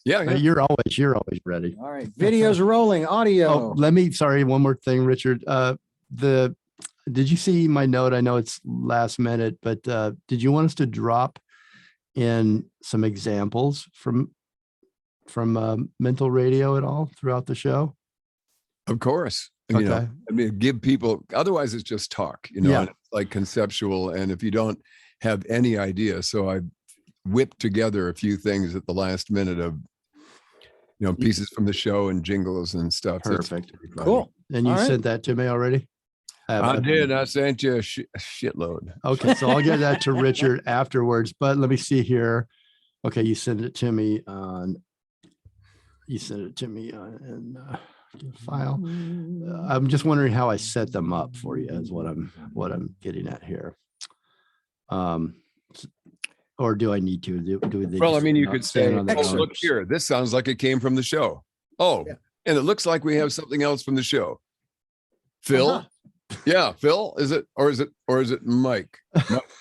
Yeah, yeah. You're always ready. All right. Videos rolling, audio. Oh, sorry, one more thing, Richard. Did you see my note? I know it's last minute, but did you want us to drop in some examples from mental radio at all throughout the show? Of course. Okay. You know, I mean, give people, otherwise it's just talk, you know, Yeah. and it's like conceptual. And if you don't have any idea, so I whipped together a few things at the last minute of, you know, pieces from the show and jingles and stuff. Perfect. Cool. And you All right. sent that to me already? I did. I sent you a shitload. Okay, so I'll get that to Richard afterwards, but let me see here. Okay, you sent it to me in file. I'm just wondering how I set them up for you is what I'm getting at here. Or do I need to do they Well, I just mean, you not could stand say, on their oh, own? look here, this sounds like it came from the show. Oh, Yeah. and it looks like we have something else from the show. Phil? Uh-huh. Yeah, Phil, is it Mike?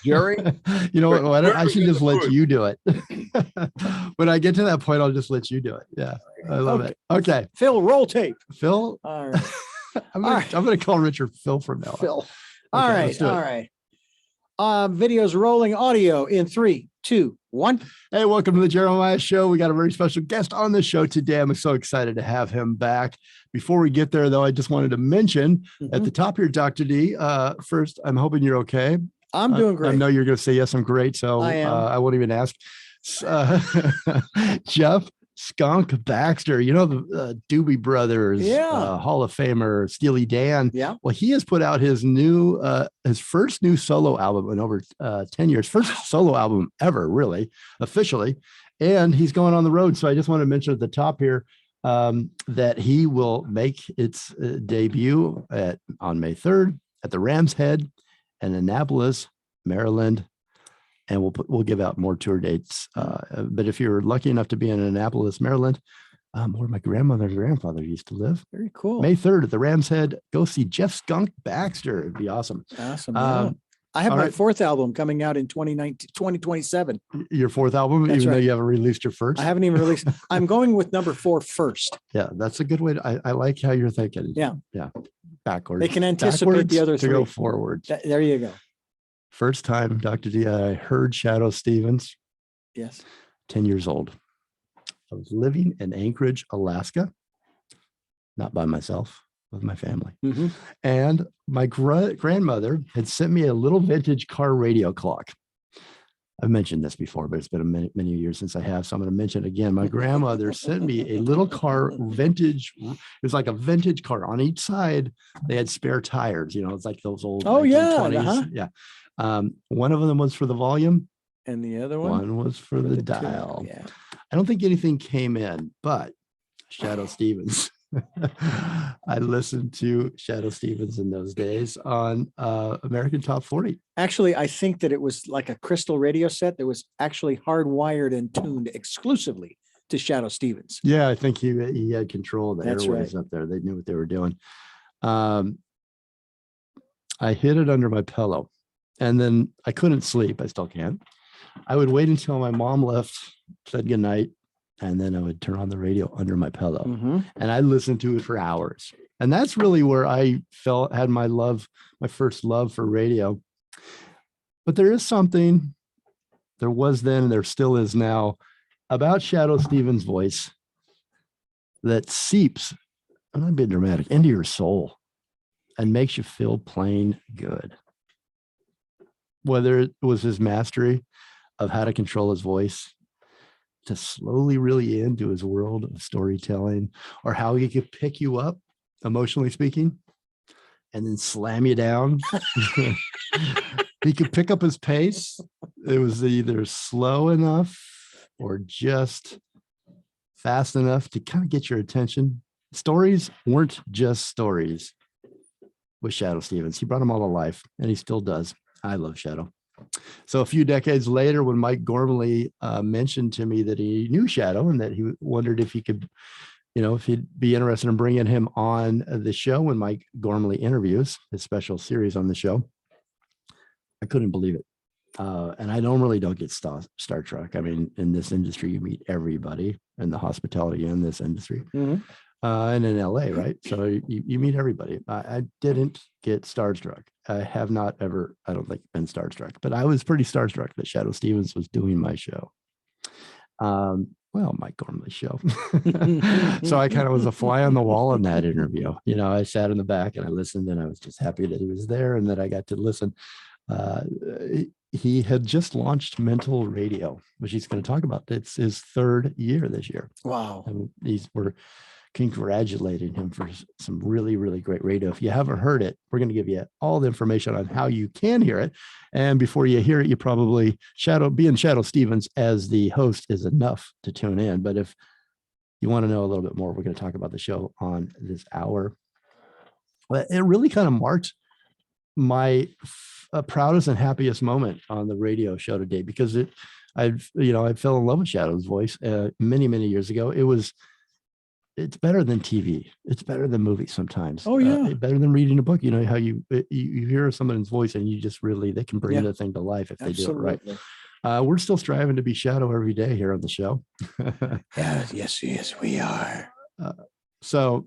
Jerry? You know what? Why don't, I Whoever's should in just the let booth. you do it. When I get to that point, I'll just let you do it. Yeah, I love it. Okay, Phil, roll tape. Phil. All right. I'm All right. gonna call Richard Phil from now on. Phil. All Okay, right. let's do it. All right. Videos rolling, audio in 3, 2, 1. Hey, welcome to the Jeremiah Show. We got a very special guest on the show today. I'm so excited to have him back. Before we get there, though, I just wanted to mention at the top here, Dr. D, first, I'm hoping you're okay. I'm doing great. I know you're going to say, yes, I'm great. So I am. I won't even ask. Jeff Skunk Baxter, you know, the Doobie Brothers, Yeah. Hall of Famer, Steely Dan. Yeah. Well, he has put out his first new solo album in over 10 years, first solo album ever, really, officially. And he's going on the road. So I just want to mention at the top here that he will make its debut on May 3rd at the Ram's Head in Annapolis, Maryland. And we'll give out more tour dates. But if you're lucky enough to be in Annapolis, Maryland, where my grandmother's grandfather used to live, Very cool. May 3rd at the Ram's Head, go see Jeff Skunk Baxter. It'd be awesome. Awesome. Yeah. I have all my right. 4th album coming out in 2027. Your 4th album, That's even though right. you haven't released your first. I haven't even released. I'm going with number 4 first. Yeah, that's a good way. I like how you're thinking. Yeah. Yeah. Backwards. They can anticipate Backwards the other to go 3. forwards. There you go. First time, Dr. D, I heard Shadoe Stevens, Yes. 10 years old. I was living in Anchorage, Alaska, not by myself, with my family. Mhm. And my grandmother had sent me a little vintage car radio clock. I've mentioned this before, but it's been many years since I have, so I'm going to mention it again. My grandmother sent me a little car vintage. It was like a vintage car. On each side, they had spare tires. You know, it's like those old Oh, yeah, 1920s. uh-huh. Yeah. One of them was for the volume. And the other one? One was for the tune. dial. Yeah. I don't think anything came in, but Shadoe Stevens. I listened to Shadoe Stevens in those days on American Top 40. Actually, I think that it was like a crystal radio set that was actually hardwired and tuned exclusively to Shadoe Stevens. Yeah, I think he had control of the That's airways right. up there. They knew what they were doing. I hid it under my pillow, and then I couldn't sleep. I still can't. I would wait until my mom left, said goodnight, and then I would turn on the radio under my pillow. Mhm. And I listened to it for hours. And that's really where I had my first love for radio. But there is something, there was then, and there still is now, about Shadoe Stevens' voice that seeps, I'm not being dramatic, into your soul and makes you feel plain good. Whether it was his mastery of how to control his voice, to slowly really into his world of storytelling, or how he could pick you up, emotionally speaking, and then slam you down. He could pick up his pace. It was either slow enough or just fast enough to kind of get your attention. Stories weren't just stories with Shadoe Stevens. He brought them all to life, and he still does. I love Shadoe. So a few decades later, when Mike Gormley mentioned to me that he knew Shadoe and that he wondered if he could, if he'd be interested in bringing him on the show when Mike Gormley interviews, his special series on the show, I couldn't believe it. And I normally don't get Star Trek. I mean, in this industry, you meet everybody in the hospitality in this industry. Mhm. And in LA, right? So you meet everybody. I didn't get starstruck. I have not ever, I don't think, been starstruck, but I was pretty starstruck that Shadoe Stevens was doing my show. Well, Mike Gormley's show. So I kind of was a fly on the wall in that interview. You know, I sat in the back and I listened, and I was just happy that he was there and that I got to listen. He had just launched Mental Radio, which he's going to talk about. It's his third year this year. Wow. And we're congratulating him for some really, really great radio. If you haven't heard it, we're going to give you all the information on how you can hear it. And before you hear it, you probably being Shadoe Stevens as the host is enough to tune in. But if you want to know a little bit more, we're going to talk about the show on this hour. But it really kind of marked my proudest and happiest moment on the radio show today, because I fell in love with Shadoe's voice many, many years ago. It's better than TV. It's better than movies sometimes. Oh yeah. Better than reading a book. You know, how you hear someo's voice and you just they can bring the thing to life if they do it right. We're still striving to be Shadoe every day here on the show. Yes, we are. So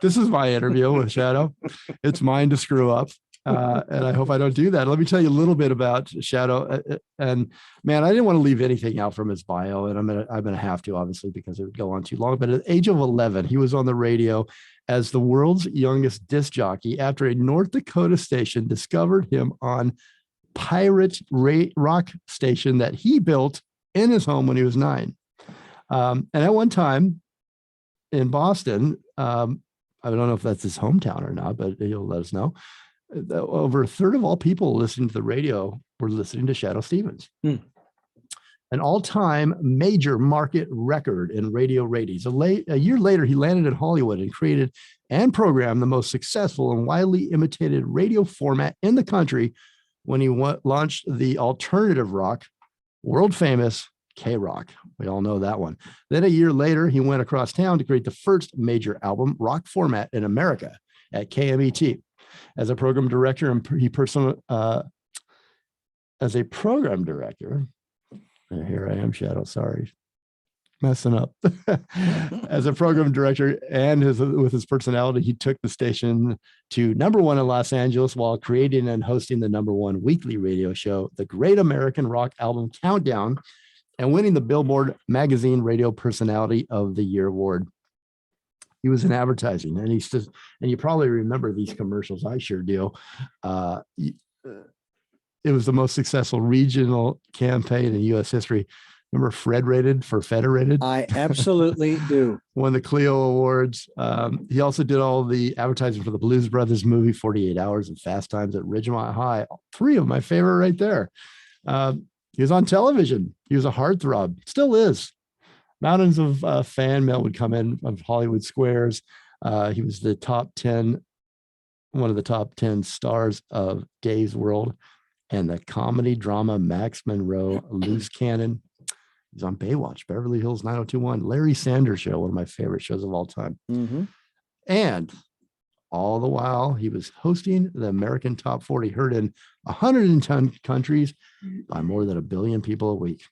this is my interview with Shadoe. It's mine to screw up. And I hope I don't do that. Let me tell you a little bit about Shadoe. And man, I didn't want to leave anything out from his bio, and I'm gonna have to, obviously, because it would go on too long. But at the age of 11, he was on the radio as the world's youngest disc jockey after a North Dakota station discovered him on pirate rock station that he built in his home when he was 9. And at one time in Boston, I don't know if that's his hometown or not, but he'll let us know. Over a third of all people listening to the radio were listening to Shadoe Stevens. An all-time major market record in radio ratings. A year later, he landed in Hollywood and created and programmed the most successful and widely imitated radio format in the country when he launched the alternative rock, world-famous KROQ. We all know that one. Then a year later, he went across town to create the first major album rock format in America at KMET. As a program director, here I am, Shadoe, sorry, messing up. As a program director and with his personality, he took the station to #1 in Los Angeles while creating and hosting the #1 weekly radio show, The Great American Rock Album Countdown, and winning the Billboard Magazine Radio Personality of the Year award. He was in advertising, and and you probably remember these commercials. I sure do. It was the most successful regional campaign in U.S. history. Remember Federated for Federated? I absolutely do. Won the Clio Awards. He also did all the advertising for the Blues Brothers movie, 48 Hours, and Fast Times at Ridgemont High. 3 of my favorite right there. He was on television. He was a heartthrob, still is. Mountains of fan mail would come in of Hollywood squares. He was one of the top 10 stars of Dave's World and the comedy drama Max Monroe, Loose Cannon. He's on Baywatch, Beverly Hills 90210, Larry Sanders Show, one of my favorite shows of all time. Mm-hmm. And all the while, he was hosting the American Top 40, heard in 110 countries by more than 1 billion people a week.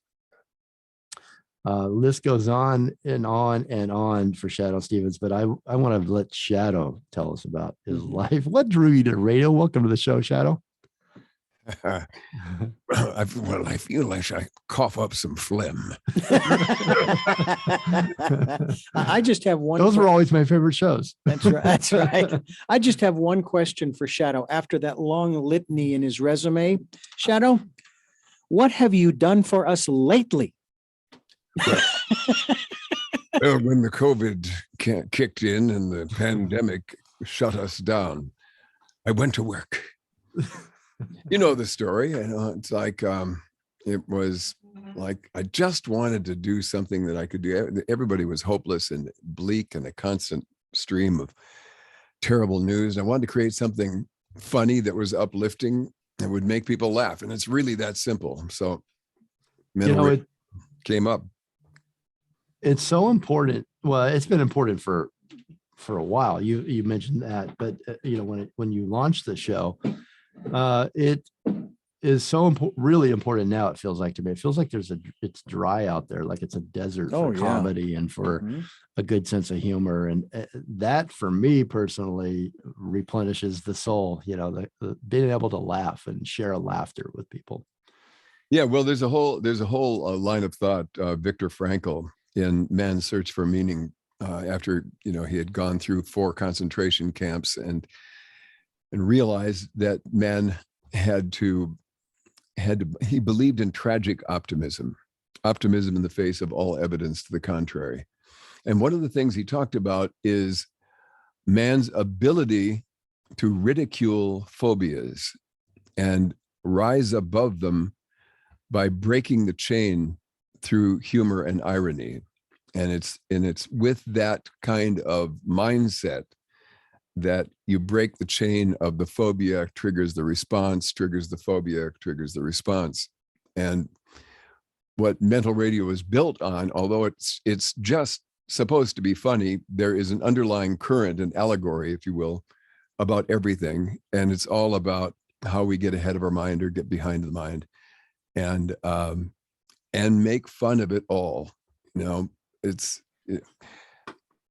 List goes on and on and on for Shadoe Stevens, but I want to let Shadoe tell us about his life. What drew you to radio? Welcome to the show, Shadoe. I feel like I cough up some phlegm. I just have one. Those were always my favorite shows. That's right. That's right. I just have one question for Shadoe. After that long litany in his resume, Shadoe, what have you done for us lately? Well, when the COVID kicked in and the pandemic shut us down, I went to work. You know the story. It's like it was like I just wanted to do something that I could do. Everybody was hopeless and bleak and a constant stream of terrible news. I wanted to create something funny that was uplifting and would make people laugh. And it's really that simple. So it came up. It's so important. Well, it's been important for a while. You mentioned that, but when you launched the show, it is so really important now. It feels like to me, it feels like it's dry out there, like it's a desert for comedy and for a good sense of humor. And that for me personally replenishes the soul, the being able to laugh and share a laughter with people. Yeah, well, there's a whole line of thought, Viktor Frankl in Man's Search for Meaning, after he had gone through 4 concentration camps and realized that man he believed in tragic optimism in the face of all evidence to the contrary. And one of the things he talked about is man's ability to ridicule phobias and rise above them by breaking the chain through humor and irony. And it's with that kind of mindset that you break the chain of the phobia, triggers the response, triggers the phobia, triggers the response. And what mental radio is built on, although it's just supposed to be funny, there is an underlying current, an allegory, if you will, about everything. And it's all about how we get ahead of our mind or get behind the mind and make fun of it all. I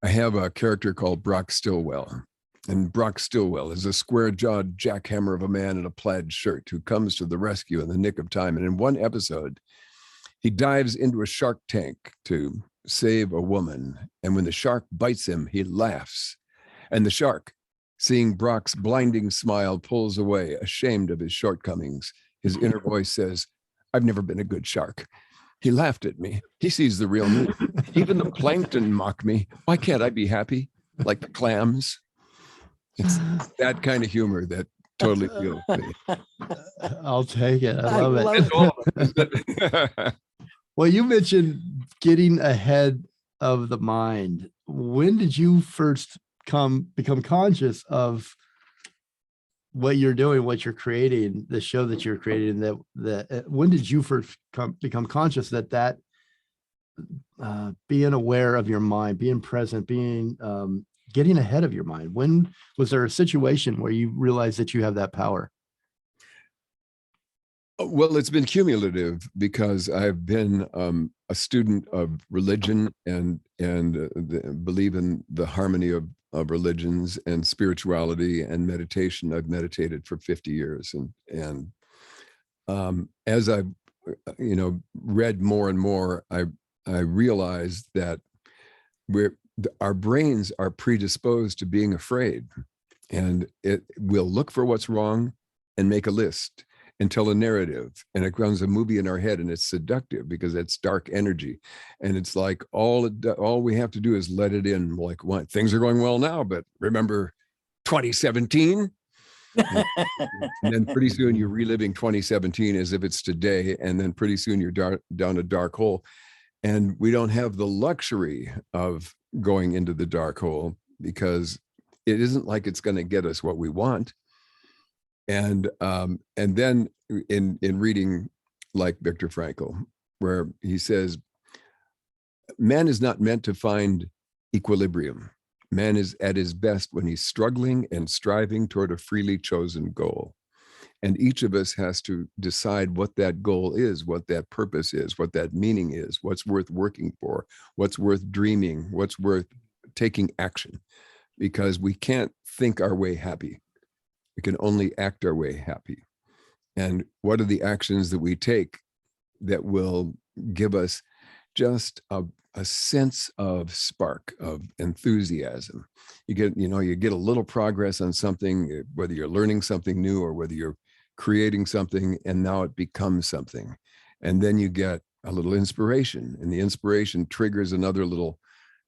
have a character called Brock Stillwell. And Brock Stillwell is a square-jawed jackhammer of a man in a plaid shirt who comes to the rescue in the nick of time. And in one episode, he dives into a shark tank to save a woman. And when the shark bites him, he laughs. And the shark, seeing Brock's blinding smile, pulls away, ashamed of his shortcomings. His inner voice says, "I've never been a good shark. He laughed at me. He sees the real me. Even the plankton mock me. Why can't I be happy like the clams?" It's that kind of humor that totally feels me. I'll take it. I love love it. All of it. Well, you mentioned getting ahead of the mind. When did you first become conscious of what you're doing, what you're creating, the show that you're creating? That when did you first become conscious that being aware of your mind, being present, being getting ahead of your mind? When was there a situation where you realized that you have that power? Well, it's been cumulative because I've been a student of religion and believe in the harmony of religions and spirituality and meditation. I've meditated for 50 years. And as I've, read more and more, I realized that our brains are predisposed to being afraid, and it will look for what's wrong and make a list and tell a narrative, and it becomes a movie in our head, and it's seductive because it's dark energy. And it's like all we have to do is let it in. Like, things are going well now, but remember 2017? And then pretty soon you're reliving 2017 as if it's today, and then pretty soon you're down a dark hole. And we don't have the luxury of going into the dark hole because it isn't like it's going to get us what we want. And then in reading like Viktor Frankl, where he says, man is not meant to find equilibrium. Man is at his best when he's struggling and striving toward a freely chosen goal. And each of us has to decide what that goal is, what that purpose is, what that meaning is, what's worth working for, what's worth dreaming, what's worth taking action, because we can't think our way happy. We can only act our way happy. And what are the actions that we take that will give us just a sense of spark of enthusiasm? You get a little progress on something, whether you're learning something new or whether you're creating something, and now it becomes something. And then you get a little inspiration, and the inspiration triggers another little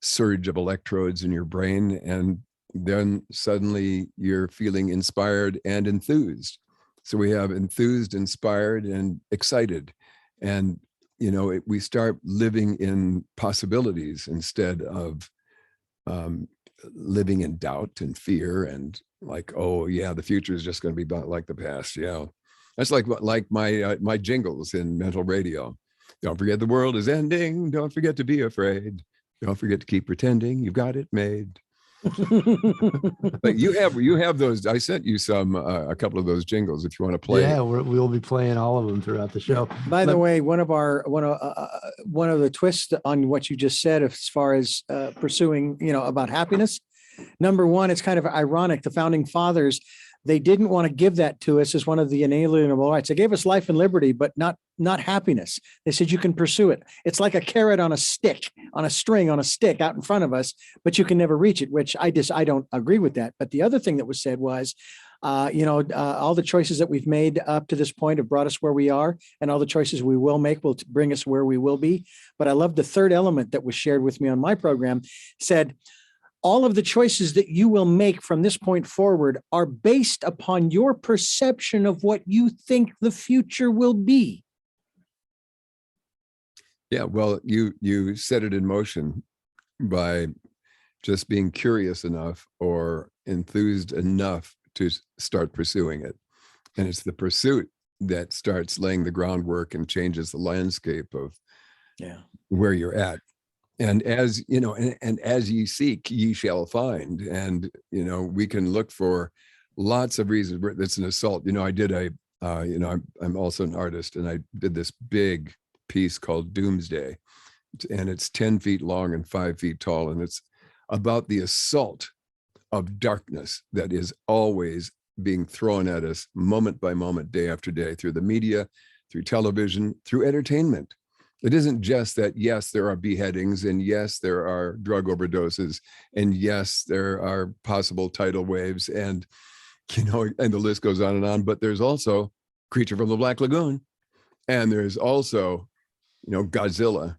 surge of electrodes in your brain, and then suddenly you're feeling inspired and enthused. So we have enthused, inspired, and excited. And, we start living in possibilities instead of living in doubt and fear and like, oh yeah, the future is just going to be like the past. Yeah. That's like my jingles in mental radio. Don't forget the world is ending. Don't forget to be afraid. Don't forget to keep pretending you've got it made. But you have those. I sent you some a couple of those jingles if you want to play. Yeah, we'll be playing all of them throughout the show. By the way, one of the twists on what you just said, as far as pursuing, about happiness. Number one, it's kind of ironic. The founding fathers, they didn't want to give that to us as one of the inalienable rights. They gave us life and liberty, but not happiness. They said you can pursue it. It's like a carrot on a stick, on a string, on a stick out in front of us, but you can never reach it, which I don't agree with that. But the other thing that was said was, all the choices that we've made up to this point have brought us where we are, and all the choices we will make will bring us where we will be. But I love the third element that was shared with me on my program, said, all of the choices that you will make from this point forward are based upon your perception of what you think the future will be. Yeah, well, you set it in motion by just being curious enough or enthused enough to start pursuing it. And it's the pursuit that starts laying the groundwork and changes the landscape of where you're at. And as you know, and as ye seek, ye shall find. And we can look for lots of reasons. It's an assault. I did I'm also an artist, and I did this big piece called Doomsday, and it's 10 feet long and 5 feet tall, and it's about the assault of darkness that is always being thrown at us moment by moment, day after day, through the media, through television, through entertainment. It isn't just that, yes, there are beheadings, and yes, there are drug overdoses, and yes, there are possible tidal waves, and and the list goes on and on. But there's also Creature from the Black Lagoon, and there's also Godzilla,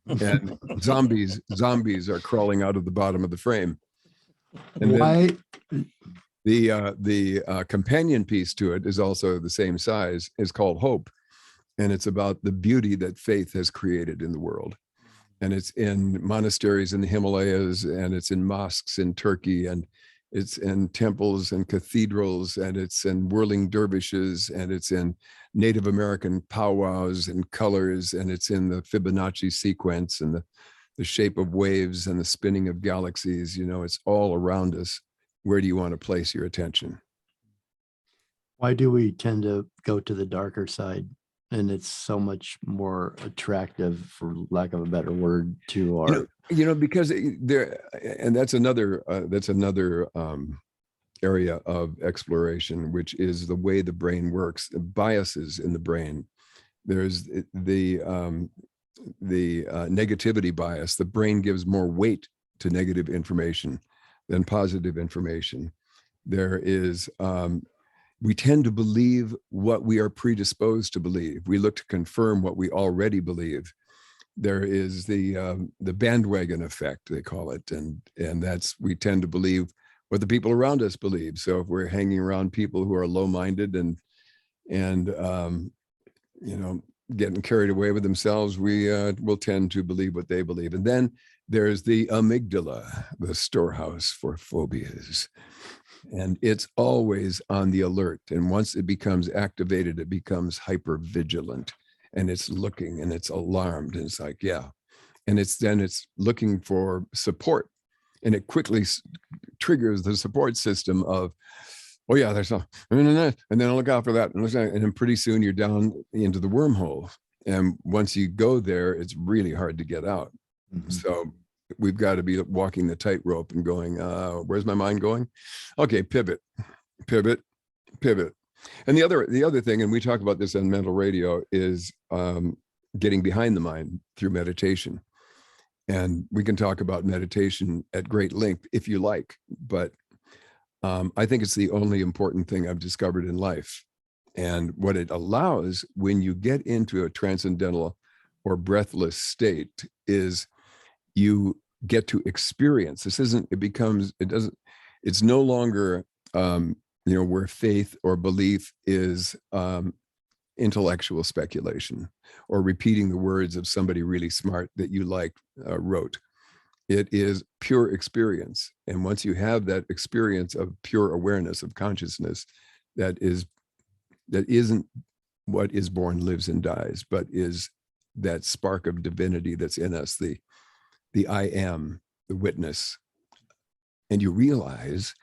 and zombies are crawling out of the bottom of the frame. And why? The companion piece to it is also the same size. It's called Hope. And it's about the beauty that faith has created in the world. And it's in monasteries in the Himalayas, and it's in mosques in Turkey, and it's in temples and cathedrals, and it's in whirling dervishes, and it's in Native American powwows and colors, and it's in the Fibonacci sequence and the shape of waves and the spinning of galaxies. It's all around us. Where do you want to place your attention? Why do we tend to go to the darker side? And it's so much more attractive, for lack of a better word, to our, because there, and that's another area of exploration, which is the way the brain works, biases in the brain. There's the negativity bias. The brain gives more weight to negative information than positive information. There is, we tend to believe what we are predisposed to believe. We look to confirm what we already believe. There is the bandwagon effect, they call it, and that's, we tend to believe what the people around us believe. So if we're hanging around people who are low-minded and getting carried away with themselves, we will tend to believe what they believe. And then there's the amygdala, the storehouse for phobias. And it's always on the alert. And once it becomes activated, it becomes hyper vigilant, and it's looking, and it's alarmed. And it's like, yeah. And it's looking for support, and it quickly triggers the support system of, oh yeah, there's some, and then I'll look out for that. And then pretty soon you're down into the wormhole. And once you go there, it's really hard to get out. Mm-hmm. So we've got to be walking the tightrope and going, where's my mind going? Okay, pivot. And the other thing, and we talk about this on mental radio, is getting behind the mind through meditation. And we can talk about meditation at great length if you like, but I think it's the only important thing I've discovered in life. And what it allows when you get into a transcendental or breathless state is you get to experience. It's no longer, where faith or belief is intellectual speculation or repeating the words of somebody really smart that you wrote. It is pure experience. And once you have that experience of pure awareness of consciousness, that isn't what is born, lives, and dies, but is that spark of divinity that's in us, the I am, the witness. And you realize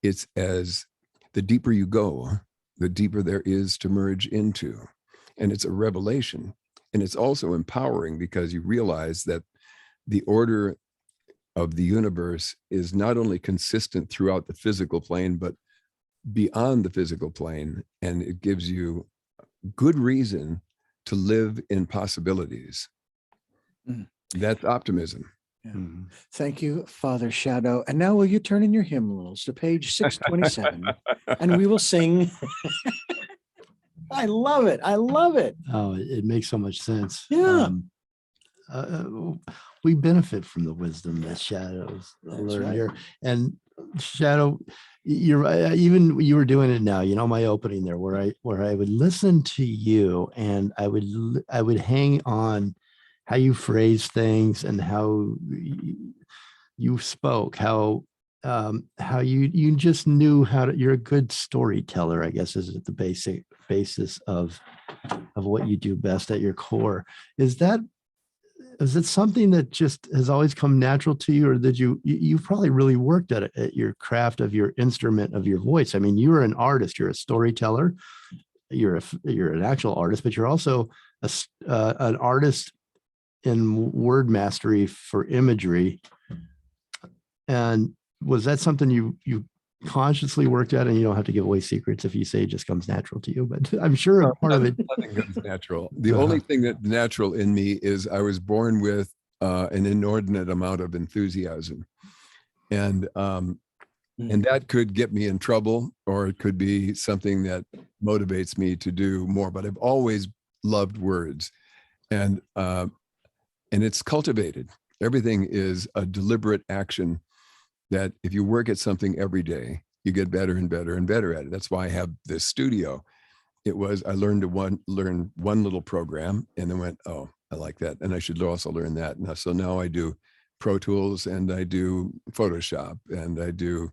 it's as the deeper you go, the deeper there is to merge into. And it's a revelation. And it's also empowering because you realize that the order of the universe is not only consistent throughout the physical plane, but beyond the physical plane. And it gives you good reason to live in possibilities. Mm. That's optimism. Yeah. Thank you, Father Shadoe. And now will you turn in your hymnals to page 627 and we will sing. I love it. I love it. Oh, it makes so much sense. Yeah. We benefit from the wisdom that Shadows learn here. And Shadoe, you're even you were doing it now. You know, my opening there, where I would listen to you, and I would hang on how you phrase things and how you spoke, how you just knew how to. You're a good storyteller, I guess, is the basic basis of what you do best at your core. Is it something that just has always come natural to you, or did you've probably really worked at it, at your craft of your instrument of your voice? I mean, you're an artist, you're a storyteller, you're an actual artist, but you're also an artist in word mastery for imagery. And was that something you consciously worked at? And you don't have to give away secrets if you say it just comes natural to you, but I'm sure part of it. Nothing comes natural. The only thing that's natural in me is I was born with an inordinate amount of enthusiasm. And that could get me in trouble, or it could be something that motivates me to do more. But I've always loved words, and it's cultivated. Everything is a deliberate action that if you work at something every day, you get better and better and better at it. That's why I have this studio. It was, I learned to learn one little program and then went, oh, I like that. And I should also learn that. Now, so now I do Pro Tools, and I do Photoshop, and I do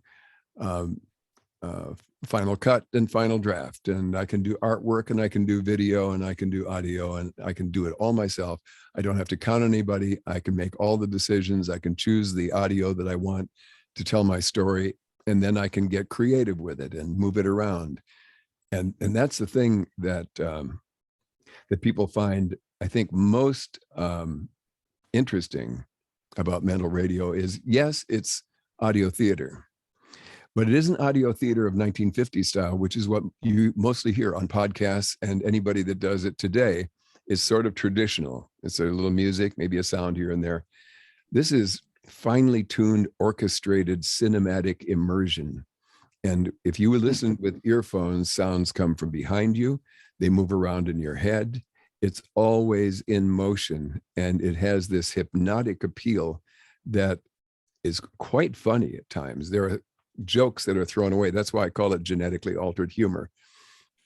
Final Cut and Final Draft, and I can do artwork, and I can do video, and I can do audio, and I can do it all myself. I don't have to count on anybody. I can make all the decisions. I can choose the audio that I want to tell my story, and then I can get creative with it and move it around. And that's the thing that that people find, I think, most interesting about mental radio is, yes, it's audio theater, but it isn't audio theater of 1950s style, which is what you mostly hear on podcasts, and anybody that does it today is sort of traditional. It's a little music, maybe a sound here and there. This is finely tuned, orchestrated, cinematic immersion. And if you listen with earphones, sounds come from behind you. They move around in your head. It's always in motion. And it has this hypnotic appeal that is quite funny at times. There are jokes that are thrown away. That's why I call it genetically altered humor.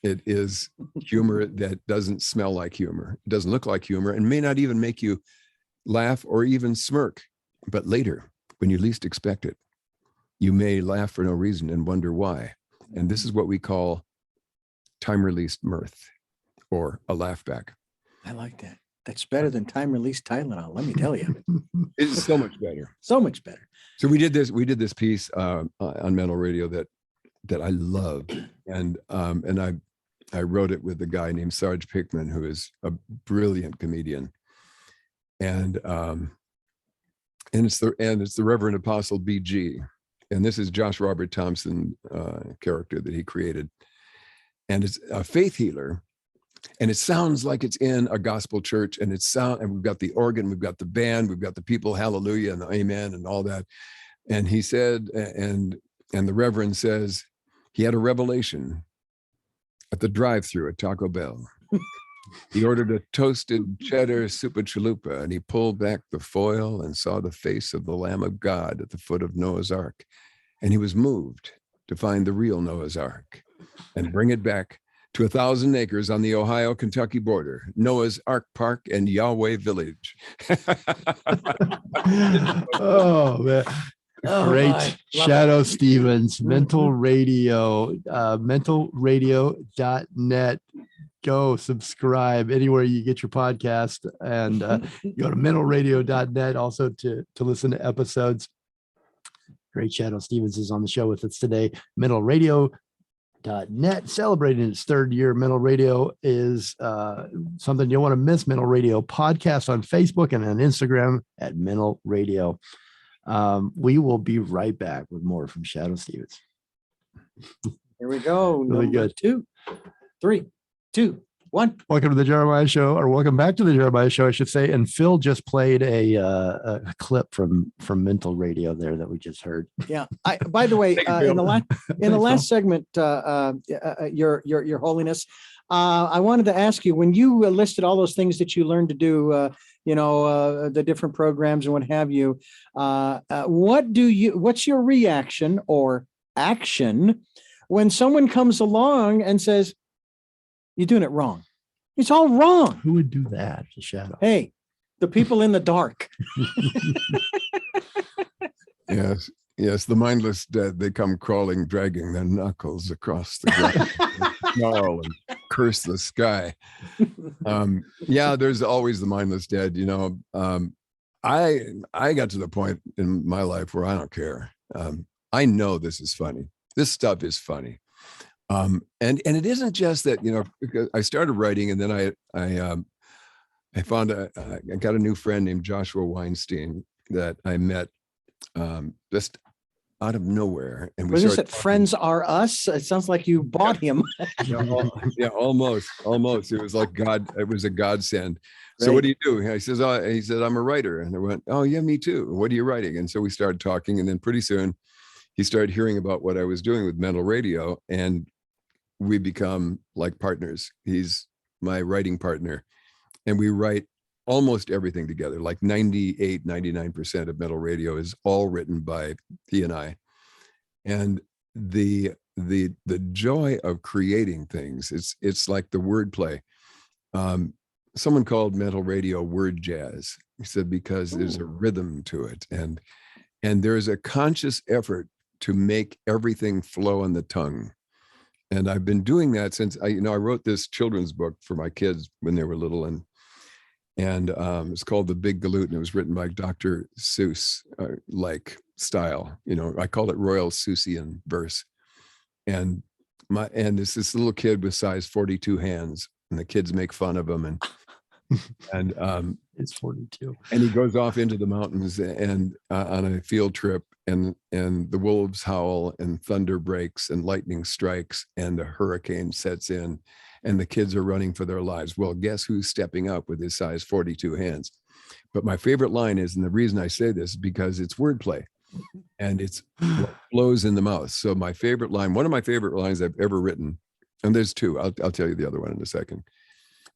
It is humor that doesn't smell like humor. It doesn't look like humor, and may not even make you laugh or even smirk. But later, when you least expect it, you may laugh for no reason and wonder why. And this is what we call time-released mirth, or a laugh back. I like that. That's better than time-released Tylenol, let me tell you. It's so much better. So much better. So we did this piece on mental radio that I love, and I wrote it with a guy named Sarge Pickman, who is a brilliant comedian, and it's the Reverend Apostle BG, and this is Josh Robert Thompson character that he created, and it's a faith healer, and it sounds like it's in a gospel church, and and we've got the organ, we've got the band, we've got the people, hallelujah and the amen and all that, and he said, and the Reverend says he had a revelation at the drive-thru at Taco Bell. He ordered a toasted cheddar super chalupa, and he pulled back the foil and saw the face of the Lamb of God at the foot of Noah's Ark. And he was moved to find the real Noah's Ark and bring it back to 1,000 acres on the Ohio-Kentucky border, Noah's Ark Park and Yahweh Village. Oh, man. Great. Shadoe Stevens, mental radio, mentalradio.net. Go subscribe anywhere you get your podcast, and go to mentalradio.net also to listen to episodes. Great Shadoe Stevens is on the show with us today. mentalradio.net, celebrating its third year. Mental Radio is something you don't want to miss. Mental Radio podcast on Facebook and on Instagram at Mental Radio. We will be right back with more from Shadoe Stevens. Here we go. Really Number good. 2, 3, 2, 1. Welcome to the Jeremiah Show, or welcome back to the Jeremiah Show, I should say. And Phil just played a clip from Mental Radio there that we just heard. Yeah. By the way, in the last segment, your Holiness, I wanted to ask you, when you listed all those things that you learned to do, the different programs and what have you, what's your reaction or action when someone comes along and says, you're doing it wrong? It's all wrong. Who would do that to Shadoe? Hey, the people in the dark. Yes, the mindless dead, they come crawling, dragging their knuckles across the ground, snarl and curse the sky. There's always the mindless dead. I got to the point in my life where I don't care. I know this is funny. This stuff is funny. And it isn't just that, because I started writing, and then I found I got a new friend named Joshua Weinstein that I met just out of nowhere. And was this at Friends Are Us? It sounds like you bought him. Almost. It was like God. It was a godsend. So what do you do? He said, I'm a writer. And I went, oh yeah, me too. What are you writing? And so we started talking, and then pretty soon he started hearing about what I was doing with Mental Radio, and we become like partners. He's my writing partner, and we write almost everything together. Like 99% of Mental Radio is all written by he and I. And the joy of creating things, it's like the wordplay. Someone called Mental Radio word jazz. He said, because there's a rhythm to it, and there's a conscious effort to make everything flow on the tongue. And I've been doing that since I wrote this children's book for my kids when they were little, and it's called The Big Galoot, and it was written by Dr. Seuss, like style. I call it Royal Seussian verse. And it's this little kid with size 42 hands, and the kids make fun of him, and it's 42. And he goes off into the mountains and on a field trip, and the wolves howl, and thunder breaks, and lightning strikes, and the hurricane sets in, and the kids are running for their lives. Well, guess who's stepping up with his size 42 hands? But my favorite line is, and the reason I say this is because it's wordplay, and it's what flows in the mouth. So my favorite line, one of my favorite lines I've ever written, and there's two, I'll tell you the other one in a second.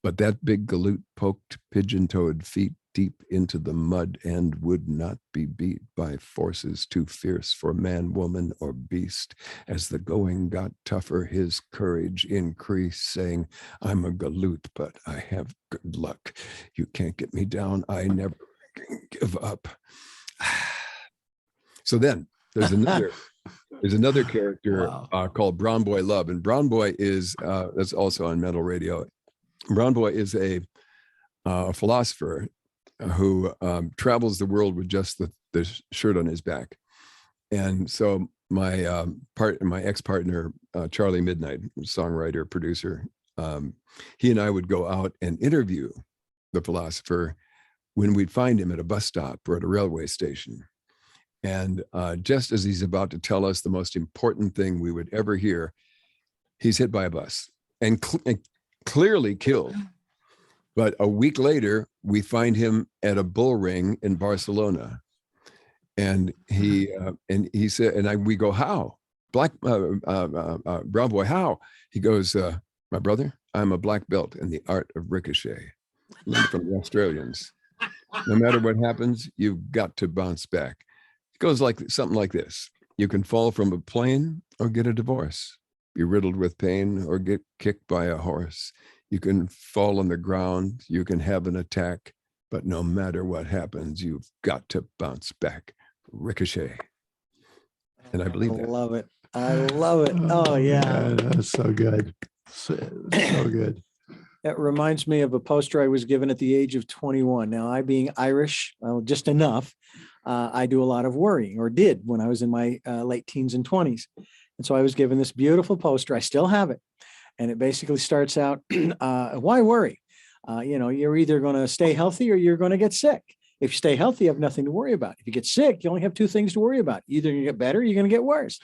But that big galoot poked pigeon-toed feet deep into the mud, and would not be beat by forces too fierce for man, woman, or beast. As the going got tougher, his courage increased, saying, I'm a galoot, but I have good luck. You can't get me down. I never give up. So then there's another character called Brown Boy Love, and Brown Boy is that's also on Mental Radio. Brown Boy is a philosopher who travels the world with just the shirt on his back. And so my ex-partner, Charlie Midnight, songwriter, producer, he and I would go out and interview the philosopher when we'd find him at a bus stop or at a railway station. And just as he's about to tell us the most important thing we would ever hear, he's hit by a bus and clearly killed. But a week later, we find him at a bull ring in Barcelona, and he said, and we go, how? Brown Boy, how? He goes, my brother, I'm a black belt in the art of ricochet, learned from the Australians. No matter what happens, you've got to bounce back. It goes like something like this: you can fall from a plane or get a divorce, be riddled with pain or get kicked by a horse. You can fall on the ground, you can have an attack, but no matter what happens, you've got to bounce back. Ricochet. And I believe that. I love it. I love it. Oh yeah. That's so good. So good. That reminds me of a poster I was given at the age of 21. Now, I being Irish, well, just enough, I do a lot of worrying, or did when I was in my late teens and 20s. And so I was given this beautiful poster. I still have it. And it basically starts out, why worry? You're either going to stay healthy or you're going to get sick. If you stay healthy, you have nothing to worry about. If you get sick, you only have two things to worry about. Either you get better, or you're going to get worse.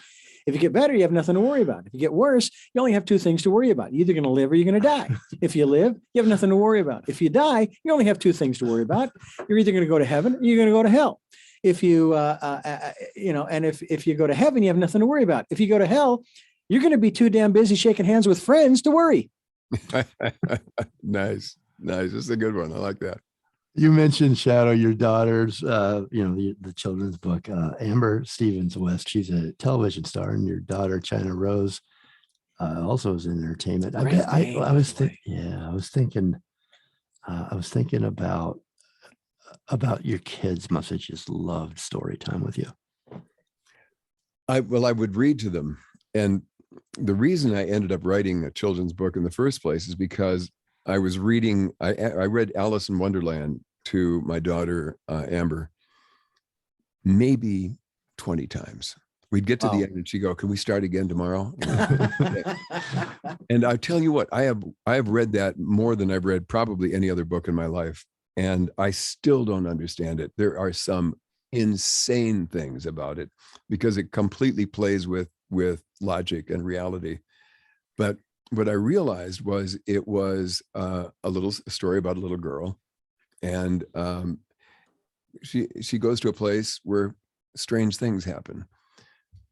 If you get better, you have nothing to worry about. If you get worse, you only have two things to worry about. You're either going to live or you're going to die. If you live, you have nothing to worry about. If you die, you only have two things to worry about. You're either going to go to heaven or you're going to go to hell. If you, and if you go to heaven, you have nothing to worry about. If you go to hell, you're going to be too damn busy shaking hands with friends to worry. Nice. That's a good one. I like that. You mentioned Shadoe, your daughter's, the children's book, Amber Stevens West. She's a television star, and your daughter, China Rose, also is in entertainment. I was thinking about your kids must have just loved story time with you. I would read to them. And the reason I ended up writing a children's book in the first place is because I was reading, I read Alice in Wonderland to my daughter, Amber, maybe 20 times. We'd get to the end and she'd go, can we start again tomorrow? And I tell you what, I have read that more than I've read probably any other book in my life. And I still don't understand it. There are some insane things about it because it completely plays with logic and reality. But what I realized was it was a story about a little girl, and she goes to a place where strange things happen.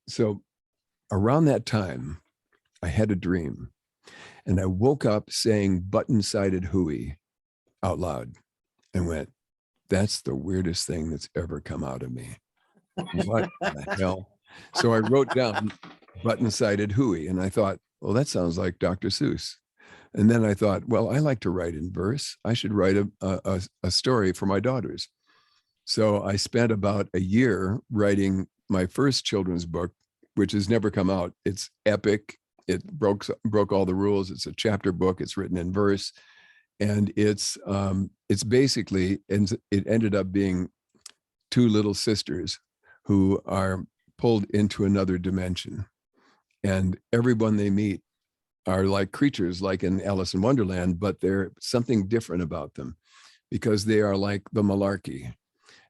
So around that time, I had a dream, and I woke up saying button-sided hooey out loud and went, that's the weirdest thing that's ever come out of me. What the hell? So I wrote down button-sided hooey, and I thought, well, that sounds like Dr. Seuss. And then I thought, well, I like to write in verse. I should write a story for my daughters. So I spent about a year writing my first children's book, which has never come out. It's epic. It broke all the rules. It's a chapter book. It's written in verse. And it's basically, and it ended up being two little sisters who are pulled into another dimension. And everyone they meet are like creatures, like in Alice in Wonderland, but there's something different about them because they are like the malarkey.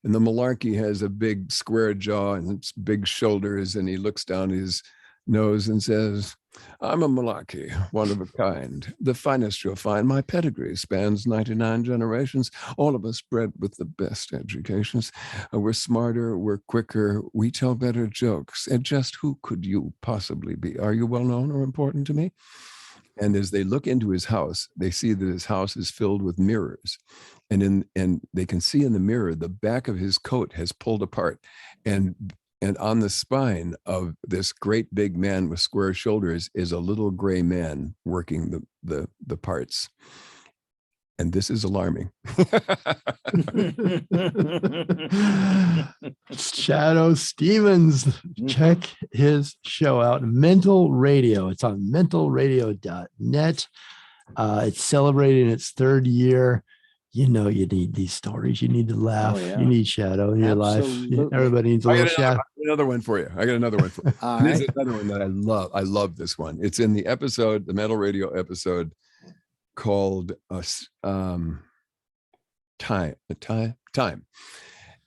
And the malarkey has a big square jaw and big shoulders, and he looks down his nose and says, I'm a malarkey, one of a kind, the finest you'll find. My pedigree spans 99 generations, all of us bred with the best educations. We're smarter, we're quicker, we tell better jokes. And just who could you possibly be? Are you well known or important to me? And as they look into his house, they see that his house is filled with mirrors. And they can see in the mirror, the back of his coat has pulled apart. And on the spine of this great big man with square shoulders is a little gray man working the parts. And this is alarming. Shadoe Stevens, check his show out. Mental Radio. It's on mentalradio.net. It's celebrating its third year. You know, you need these stories. You need to laugh. You need Shadoe in your life. Everybody needs a little Shadoe. I got another one for you. This is another one that I love. I love this one. It's in the episode, the Mental Radio episode called Time.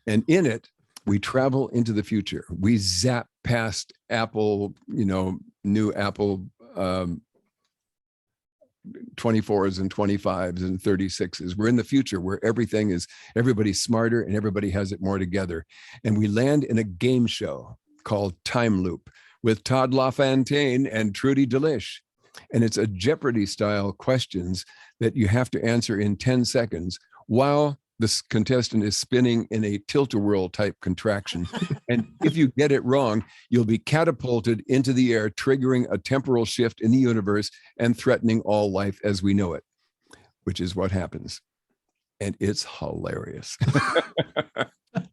And in it, we travel into the future. We zap past Apple, new Apple 24s and 25s and 36s. We're in the future where everybody's smarter and everybody has it more together. And we land in a game show called Time Loop with Todd LaFontaine and Trudy Delish. And it's a Jeopardy style questions that you have to answer in 10 seconds while this contestant is spinning in a tilt-a-whirl type contraction. And if you get it wrong, you'll be catapulted into the air, triggering a temporal shift in the universe and threatening all life as we know it, which is what happens. And it's hilarious.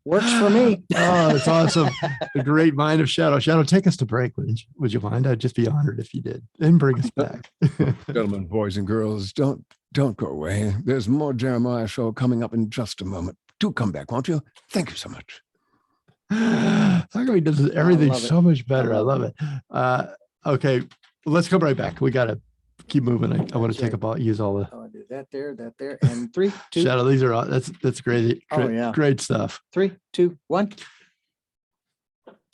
Works for me. Oh, that's awesome. The great mind of Shadoe. Shadoe, take us to break. Would you mind? I'd just be honored if you did. And bring us back. Gentlemen, boys and girls, don't go away. There's more Jeremiah Show coming up in just a moment. Do come back, won't you? Thank you so much. How come he does everything love it. so much better? I love love it. Okay, let's come right back. We got to keep moving. I want That's to take right. use all the I'll do that there. And 3, 2. Shadow. These are all, that's crazy. Oh, yeah. Great stuff. 3, 2, 1.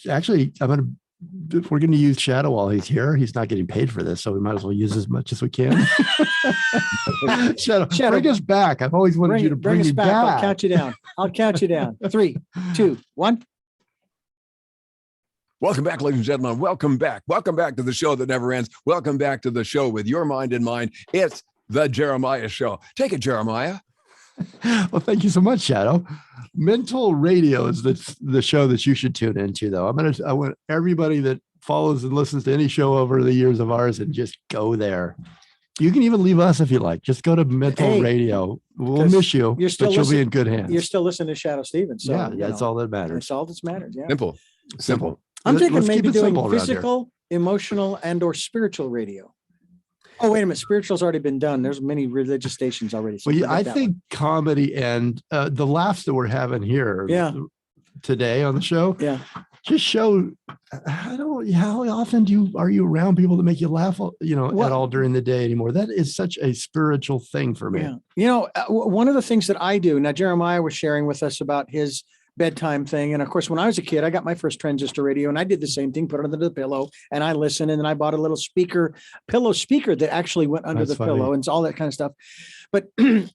Actually, we're going to use Shadow while he's here. He's not getting paid for this, so we might as well use as much as we can. Shadow, bring us back. I've always wanted you to bring me back. I'll count you down. 3, 2, 1. Welcome back, ladies and gentlemen. Welcome back. Welcome back to the show that never ends. Welcome back to the show with your mind in mind. It's the Jeremiah Show. Take it, Jeremiah. Well, thank you so much, Shadow. Mental Radio is the show that you should tune into, though. I want everybody that follows and listens to any show over the years of ours and just go there. You can even leave us if you like. Just go to Mental Radio. We'll miss you, but you'll be in good hands. You're still listening to Shadoe Stevens. So, yeah, that's all that matters. That's all that matters. Yeah. Simple. I'm thinking Let's maybe keep it doing simple around physical, emotional, and or spiritual radio. Oh, wait a minute. Spiritual's already been done. There's many religious stations already. So well, yeah, I think comedy and the laughs that we're having here today on the show just show how often are you around people that make you laugh, at all during the day anymore. That is such a spiritual thing for me. Yeah. One of the things that I do now, Jeremiah was sharing with us about his bedtime thing. And of course, when I was a kid, I got my first transistor radio and I did the same thing, put it under the pillow and I listened. And then I bought a little pillow speaker that actually went under the pillow and all that kind of stuff. But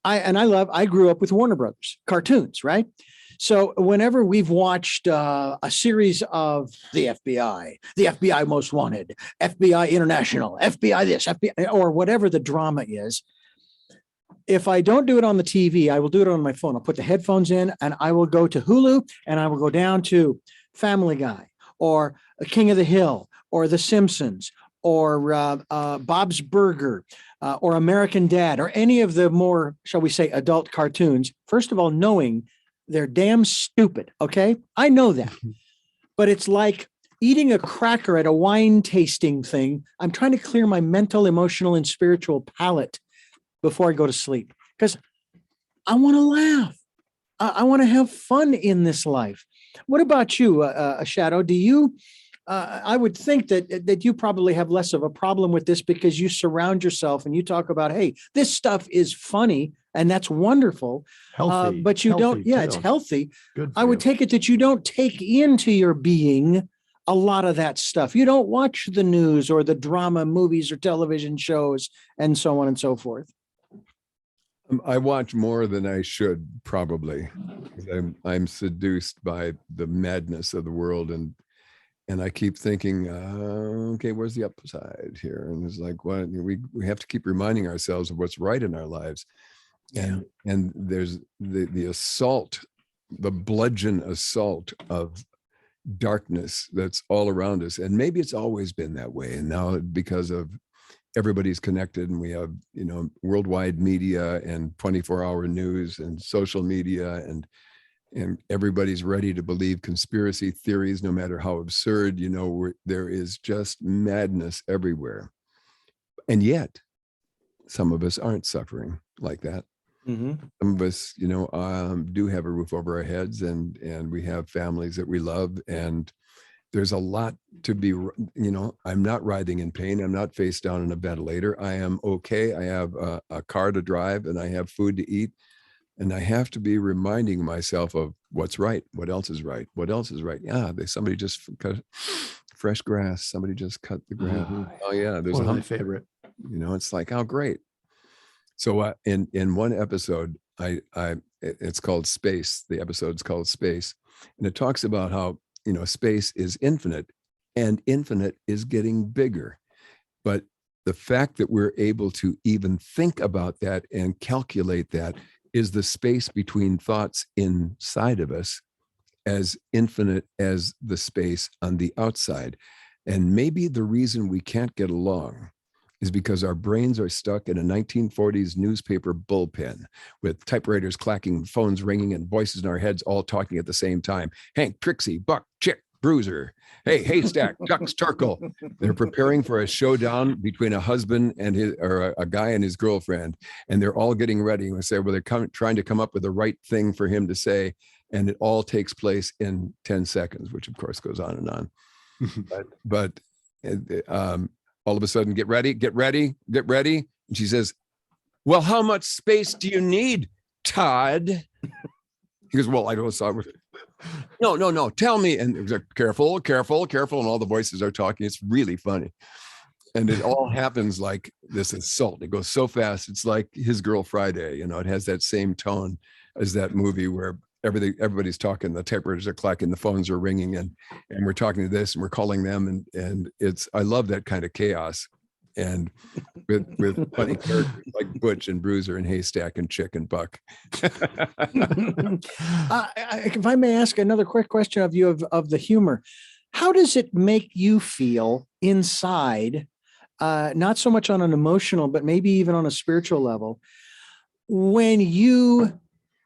I grew up with Warner Brothers cartoons, right? So whenever we've watched a series of the FBI Most Wanted, FBI International, FBI this, FBI, or whatever the drama is, if I don't do it on the TV, I will do it on my phone. I'll put the headphones in and I will go to Hulu and I will go down to Family Guy or King of the Hill or The Simpsons or Bob's Burger or American Dad or any of the more, shall we say, adult cartoons. First of all, knowing they're damn stupid. Okay. I know that, but it's like eating a cracker at a wine tasting thing. I'm trying to clear my mental, emotional, and spiritual palate before I go to sleep, because I want to laugh. I want to have fun in this life. What about you, Shadow? Do you, I would think that you probably have less of a problem with this because you surround yourself and you talk about, hey, this stuff is funny and that's wonderful. Healthy. But you don't, too. it's healthy. Good. I would take it that you don't take into your being a lot of that stuff. You don't watch the news or the drama movies or television shows and so on and so forth. I watch more than I should probably. I'm seduced by the madness of the world, and I keep thinking, okay, where's the upside here? And it's like, well, we have to keep reminding ourselves of what's right in our lives. And there's the assault, the bludgeon assault of darkness that's all around us. And maybe it's always been that way. And now because of everybody's connected and we have, worldwide media and 24-hour news and social media and everybody's ready to believe conspiracy theories, no matter how absurd, there is just madness everywhere. And yet some of us aren't suffering like that. Mm-hmm. Some of us, do have a roof over our heads and we have families that we love, and there's a lot to be, I'm not writhing in pain. I'm not face down in a ventilator. I am okay. I have a car to drive and I have food to eat. And I have to be reminding myself of what's right. What else is right? What else is right? Yeah, somebody just cut fresh grass. Somebody just cut the grass. Oh yeah, there's one of my favorite. It's like, oh great. So in one episode, it's called Space. The episode's called Space, and it talks about how space is infinite, and infinite is getting bigger. But the fact that we're able to even think about that and calculate that is the space between thoughts inside of us as infinite as the space on the outside. And maybe the reason we can't get along is because our brains are stuck in a 1940s newspaper bullpen with typewriters clacking, phones ringing, and voices in our heads all talking at the same time. Hank, Trixie, Buck, Chick, Bruiser. Hey, Haystack, Ducks, Turkle. They're preparing for a showdown between a husband and a guy and his girlfriend. And they're all getting ready. And we say, well, they're trying to come up with the right thing for him to say. and it all takes place in 10 seconds, which of course goes on and on. but all of a sudden, get ready. And she says, well, how much space do you need, Todd? He goes, well, I don't know. No, tell me. And it was like, careful. And all the voices are talking. It's really funny. And it all happens like this assault. It goes so fast. It's like His Girl Friday. You know, it has that same tone as that movie where everybody's talking, the typewriters are clacking, the phones are ringing, and we're talking to this and we're calling them. And I love that kind of chaos. And with funny characters like Butch and Bruiser and Haystack and Chick and Buck. If I may ask another quick question of you of the humor, how does it make you feel inside, not so much on an emotional, but maybe even on a spiritual level, when you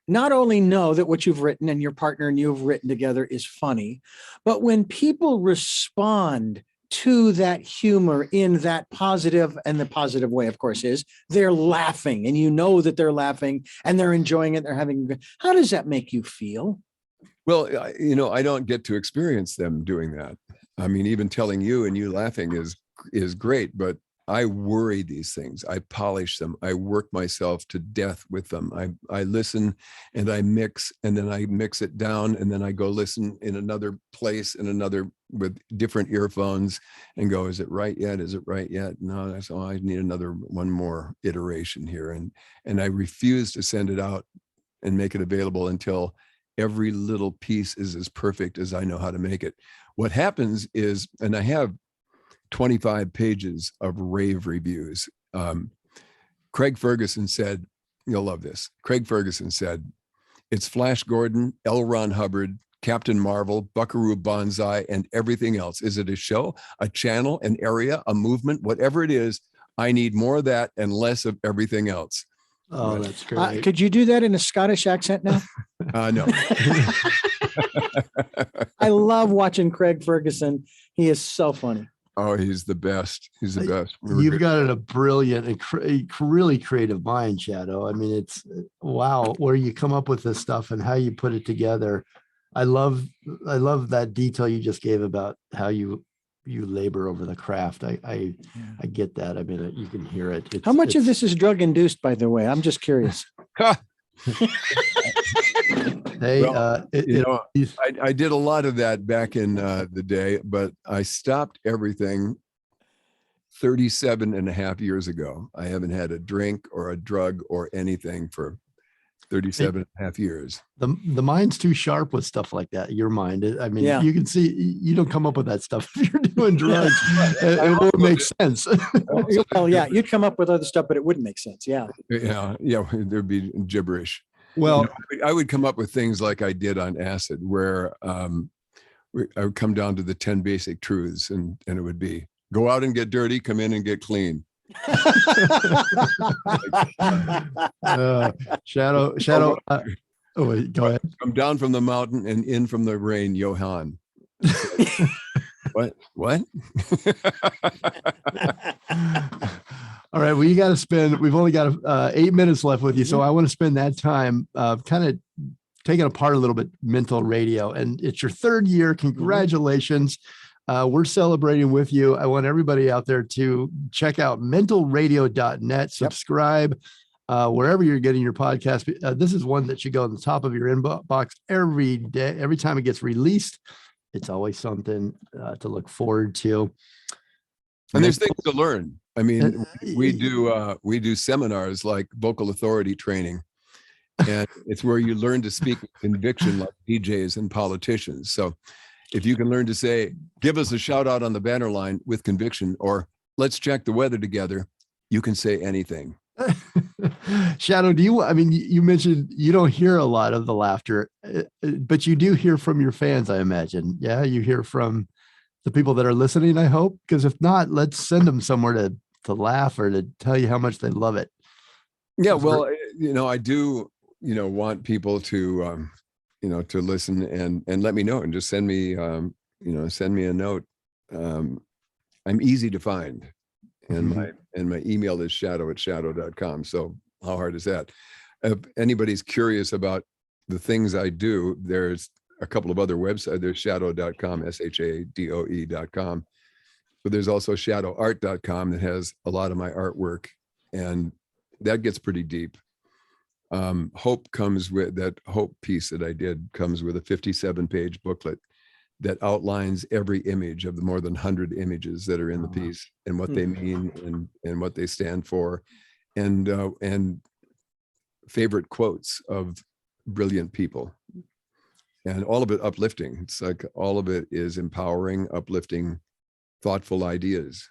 not only know that what you've written and your partner and you have written together is funny, but when people respond to that humor in that positive, and the positive way, of course, is they're laughing, and you know that they're laughing and they're enjoying it. They're having, how does that make you feel? Well, I don't get to experience them doing that. I mean, even telling you and you laughing is great, but I worry these things. I polish them. I work myself to death with them. I listen and I mix, and then I mix it down, and then I go listen in another place and another with different earphones and go, is it right yet? Is it right yet? No, that's all. I need one more iteration here. And I refuse to send it out and make it available until every little piece is as perfect as I know how to make it. What happens is, and I have 25 pages of rave reviews. Craig Ferguson said, you'll love this. Craig Ferguson said, it's Flash Gordon, L. Ron Hubbard, Captain Marvel, Buckaroo Banzai, and everything else. Is it a show, a channel, an area, a movement, whatever it is? I need more of that and less of everything else. Oh, that's great. Could you do that in a Scottish accent now? No. I love watching Craig Ferguson. He is so funny. Oh, he's the best. He's the best. You've got a brilliant and really creative mind, Shadoe. I mean, it's wow, where you come up with this stuff and how you put it together. I love that detail you just gave about how you labor over the craft. I get that. I mean, you can hear it. How much of this is drug induced, by the way? I'm just curious. Hey, well, I did a lot of that back in the day, but I stopped everything 37 and a half years ago. I haven't had a drink or a drug or anything for 37 and a half years. The mind's too sharp with stuff like that. Your mind. I mean, Yeah. You can see you don't come up with that stuff if you're doing drugs. It won't make sense. Well, yeah, you'd come up with other stuff, but it wouldn't make sense. Yeah. Yeah. There'd be gibberish. Well, I would come up with things like I did on acid, where I would come down to the 10 basic truths, and it would be, go out and get dirty, come in and get clean. Shadoe. Oh, wait, go ahead. Come down from the mountain and in from the rain, Johann. What? All right. Well, you got to spend, we've only got 8 minutes left with you. So I want to spend that time kind of taking apart a little bit mental radio. And it's your 3rd year. Congratulations. We're celebrating with you. I want everybody out there to check out mentalradio.net, subscribe wherever you're getting your podcast. This is one that should go on the top of your inbox every day. Every time it gets released, it's always something to look forward to. And there's things to learn. I mean, we do seminars like vocal authority training, and it's where you learn to speak with conviction like DJs and politicians. So if you can learn to say, give us a shout out on the banner line with conviction, or let's check the weather together, you can say anything. Shadoe, you mentioned you don't hear a lot of the laughter, but you do hear from your fans, I imagine. Yeah, you hear from the people that are listening, I hope, because if not, let's send them somewhere to laugh or to tell you how much they love it. Yeah, well, I do, want people to, to listen and let me know, and just send me a note. I'm easy to find, and my email is shadoe@shadoe.com. So how hard is that? If anybody's curious about the things I do, there's a couple of other websites. There's shadoe.com, shadoe.com. But there's also shadoeart.com that has a lot of my artwork, and that gets pretty deep. Hope comes with that hope piece that I did comes with a 57-page booklet that outlines every image of the more than 100 images that are in the piece and what they mean and what they stand for, and favorite quotes of brilliant people, and all of it uplifting. It's like all of it is empowering, uplifting, thoughtful ideas.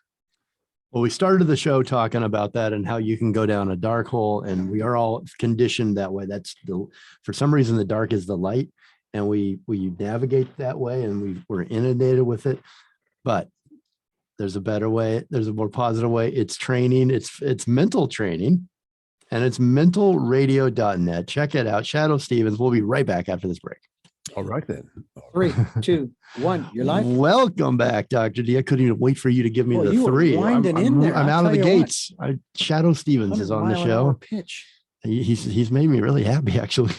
Well, we started the show talking about that and how you can go down a dark hole, and we are all conditioned that way. For some reason, the dark is the light, and we navigate that way, and we're inundated with it. But there's a better way. There's a more positive way. It's training. It's mental training, and it's mentalradio.net. Check it out. Shadoe Stevens. We'll be right back after this break. All right, then. 3, 2, 1. You're live. Welcome back, Dr. D. I couldn't even wait for you to give me the you were 3. winding in there. I'm I'll out of the tell you what. gates. Shadoe Stevens is on the show. Pitch. He's made me really happy, actually.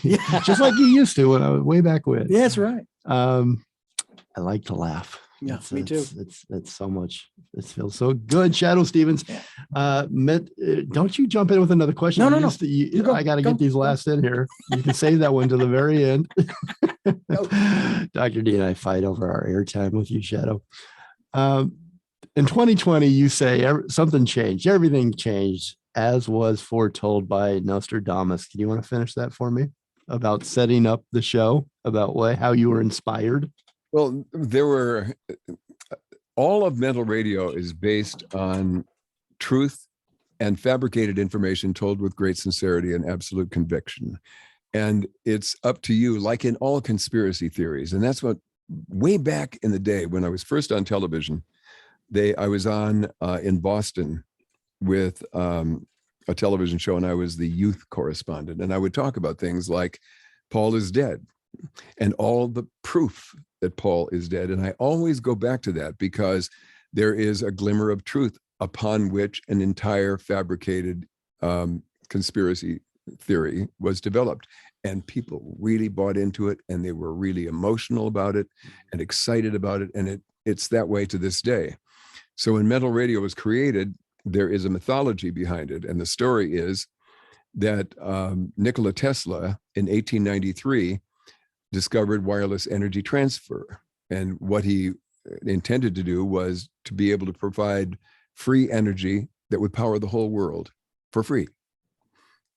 Just like you used to when I was way back when. Yeah, that's right. I like to laugh. Yeah, me too. It's so much. It feels so good. Shadoe Stevens. Yeah. Don't you jump in with another question? No. I got to get these last in here. You can save that one to the very end. Dr. D and I fight over our airtime with you, Shadoe. In 2020, you say something changed. Everything changed, as was foretold by Nostradamus. Can you want to finish that for me about setting up the show, about how you were inspired? Well, all of mental radio is based on truth and fabricated information told with great sincerity and absolute conviction. And it's up to you, like in all conspiracy theories. And that's what, way back in the day when I was first on television, I was on in Boston with a television show, and I was the youth correspondent. And I would talk about things like Paul is dead and all the proof that Paul is dead. And I always go back to that because there is a glimmer of truth upon which an entire fabricated conspiracy theory was developed. And people really bought into it, and they were really emotional about it and excited about it. And it's that way to this day. So when mental radio was created, there is a mythology behind it. And the story is that Nikola Tesla in 1893 discovered wireless energy transfer. And what he intended to do was to be able to provide free energy that would power the whole world for free.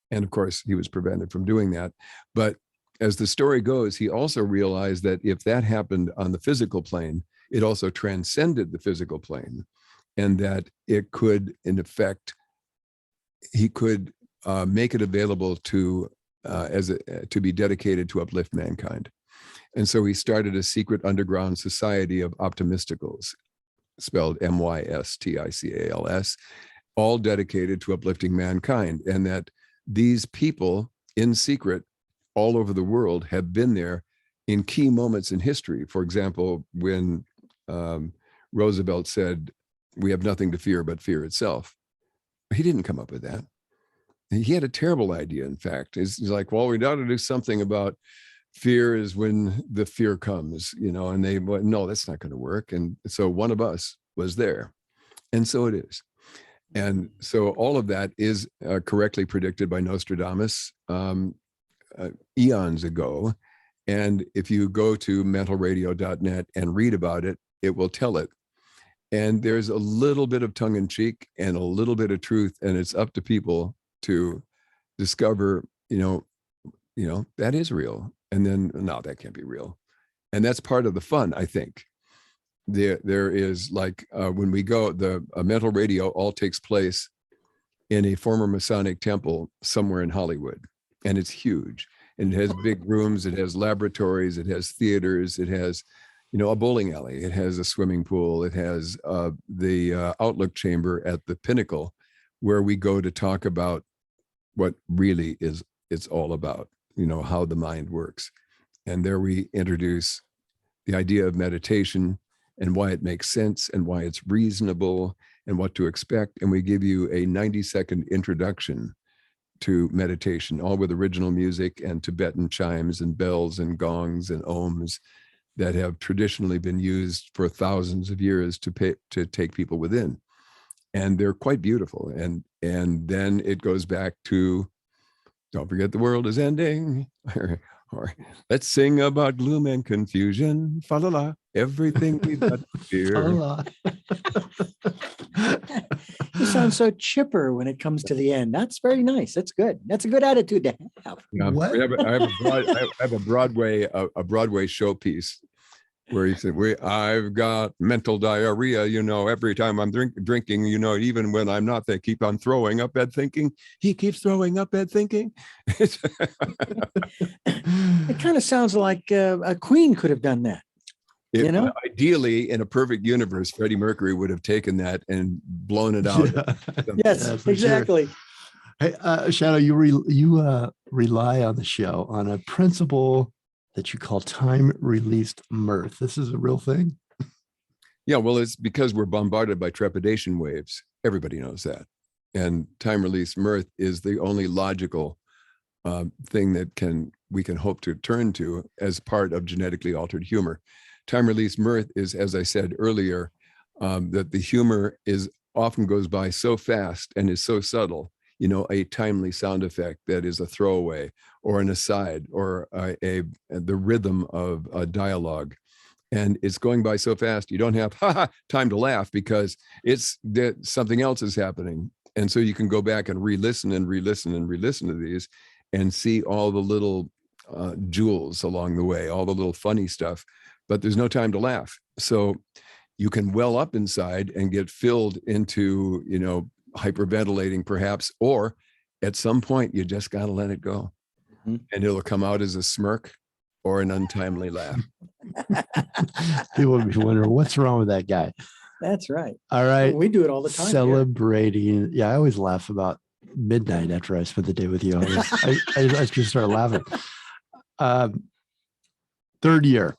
And of course, he was prevented from doing that. But as the story goes, he also realized that if that happened on the physical plane, it also transcended the physical plane, and that it could, in effect, he could make it available to be dedicated to uplift mankind. And so he started a secret underground society of optimisticals, spelled MYSTICALS, all dedicated to uplifting mankind. And that these people in secret all over the world have been there in key moments in history. For example, when Roosevelt said, "We have nothing to fear but fear itself." He didn't come up with that. He had a terrible idea, in fact. He's like, well, we got to do something about fear is when the fear comes, and they went, no, that's not going to work. And so one of us was there. And so it is. And so all of that is correctly predicted by Nostradamus eons ago. And if you go to mentalradio.net and read about it, it will tell it. And there's a little bit of tongue in cheek and a little bit of truth. And it's up to people to discover, that is real. And then, no, that can't be real. And that's part of the fun, I think. There is like, when we go, the mental radio all takes place in a former Masonic temple somewhere in Hollywood. And it's huge. And it has big rooms, it has laboratories, it has theaters, it has, a bowling alley, it has a swimming pool, it has the outlook chamber at the pinnacle, where we go to talk about what really it's all about, how the mind works. And there we introduce the idea of meditation and why it makes sense and why it's reasonable and what to expect. And we give you a 90-second introduction to meditation, all with original music and Tibetan chimes and bells and gongs and ohms that have traditionally been used for thousands of years to take people within. And they're quite beautiful. And then it goes back to, don't forget the world is ending, or let's sing about gloom and confusion, fa la la, everything we've got to fear. You sound so chipper when it comes to the end. That's very nice. That's good. That's a good attitude to have. Yeah, I have a Broadway showpiece where he said, I've got mental diarrhea, every time I'm drinking, even when I'm not, they keep on throwing up bad thinking. He keeps throwing up bad thinking. It kind of sounds like a Queen could have done that. Ideally, in a perfect universe, Freddie Mercury would have taken that and blown it out. Yeah. Yes, exactly. Sure. Hey, Shadoe, you rely on the show on a principle that you call time-released mirth. This is a real thing? Yeah, well, it's because we're bombarded by trepidation waves. Everybody knows that. And time-released mirth is the only logical thing that we can hope to turn to as part of genetically altered humor. Time-released mirth is, as I said earlier, that the humor often goes by so fast and is so subtle, a timely sound effect that is a throwaway or an aside or the rhythm of a dialogue. And it's going by so fast, you don't have time to laugh because something else is happening. And so you can go back and re-listen and re-listen and re-listen to these and see all the little jewels along the way, all the little funny stuff, but there's no time to laugh. So you can well up inside and get filled into, hyperventilating perhaps, or at some point you just got to let it go. Mm-hmm. And it'll come out as a smirk or an untimely laugh. People will be wondering what's wrong with that guy. That's right. All right. Well, we do it all the time. Celebrating. Here. Yeah, I always laugh about midnight after I spend the day with you. I just start laughing. Third year.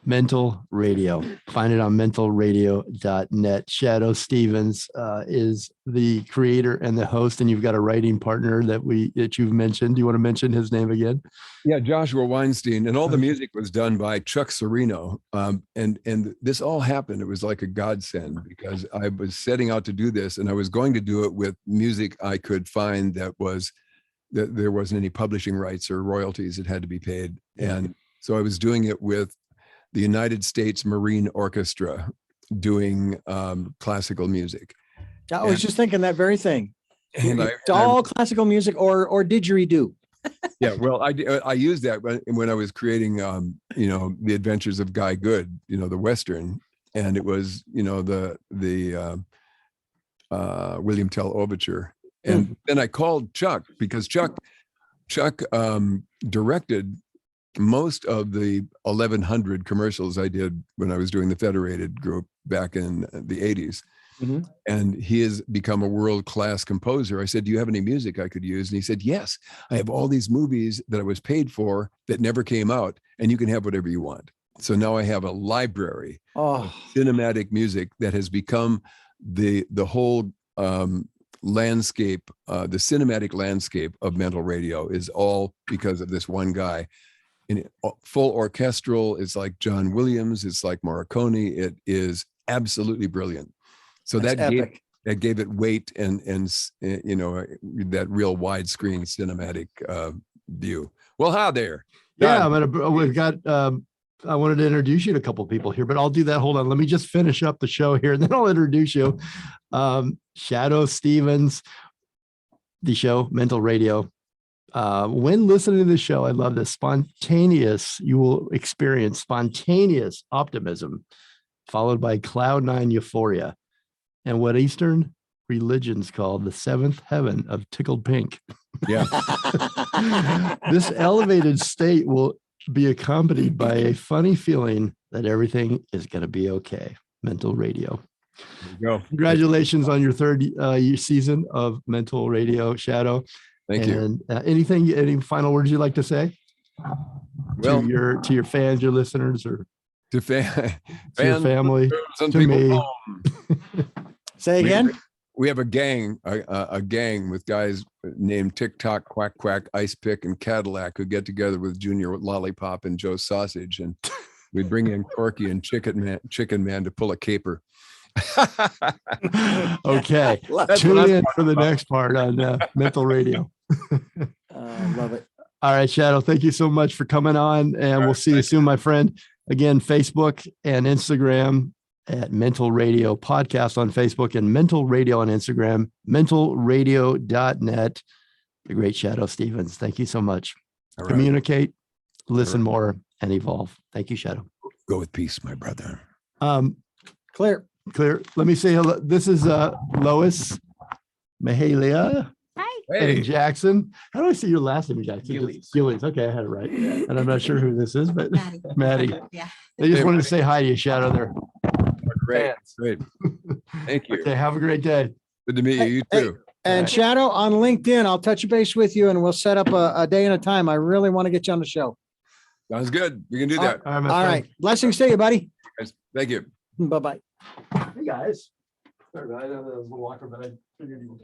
Mental Radio. Find it on mentalradio.net. Shadoe Stevens is the creator and the host, and you've got a writing partner that you've mentioned. Do you want to mention his name again? Yeah, Joshua Weinstein. And all the music was done by Chuck Serino. And this all happened. It was like a godsend because I was setting out to do this, and I was going to do it with music I could find that there wasn't any publishing rights or royalties that had to be paid. And so I was doing it with the United States Marine Orchestra doing classical music. I was just thinking that very thing. And all classical music or didgeridoo. Yeah, well, I used that when I was creating, the Adventures of Guy Good, the Western, and it was, the William Tell Overture. And then I called Chuck because Chuck directed most of the 1,100 commercials I did when I was doing the Federated group back in the 80s. Mm-hmm. And he has become a world-class composer. I said, do you have any music I could use? And he said, yes, I have all these movies that I was paid for that never came out, and you can have whatever you want. So now I have a library of cinematic music that has become the whole landscape, the cinematic landscape of mental radio is all because of this one guy. In full orchestral, it's like John Williams, it's like Morricone. It is absolutely brilliant. So that gave it weight and that real widescreen cinematic view. Well, hi there. Yeah, we've got. I wanted to introduce you to a couple of people here, but I'll do that. Hold on, let me just finish up the show here, and then I'll introduce you. Shadoe Stevens, the show Mental Radio. When listening to the show, I love this you will experience spontaneous optimism followed by cloud nine euphoria and what Eastern religions call the seventh heaven of tickled pink. Yeah. This elevated state will be accompanied by a funny feeling that everything is going to be okay. Mental Radio. There you go. Congratulations on your third season of Mental Radio, Shadoe. Thank you. And any final words you'd like to say? Well, to your fans, your listeners, or to your family, to me. Say again. we have a gang with guys named TikTok, Quack Quack, Ice Pick, and Cadillac who get together with Junior Lollipop and Joe Sausage, and we bring in Corky and Chicken Man to pull a caper. Okay. Love Tune in for the next part on Mental Radio. love it. All right, Shadoe, thank you so much for coming on, and we'll see you soon, my friend. Again, Facebook and Instagram at Mental Radio Podcast on Facebook and Mental Radio on Instagram, mentalradio.net. The great Shadoe Stevens. Thank you so much. All right. Communicate, listen more, and evolve. Thank you, Shadoe. Go with peace, my brother. Clear. Let me say hello. This is Lois Mahalia. Hey, And Jackson. How do I say your last name, Jackson? Gillies. Gillies. Okay, I had it right. And I'm not sure who this is, but Maddie. Yeah. I just wanted to say hi to you, Shadoe. There. great, great. Thank you. Okay, have a great day. Good to meet you. You Hey, too. And Shadoe, on LinkedIn, I'll touch base with you and we'll set up a day and a time. I really want to get you on the show. Sounds good. We can do that. All right, my All friend. right. Blessings to you, buddy. Guys, thank you. Bye-bye. Hey, guys. Sorry, I know that was a little awkward, but I figured you would.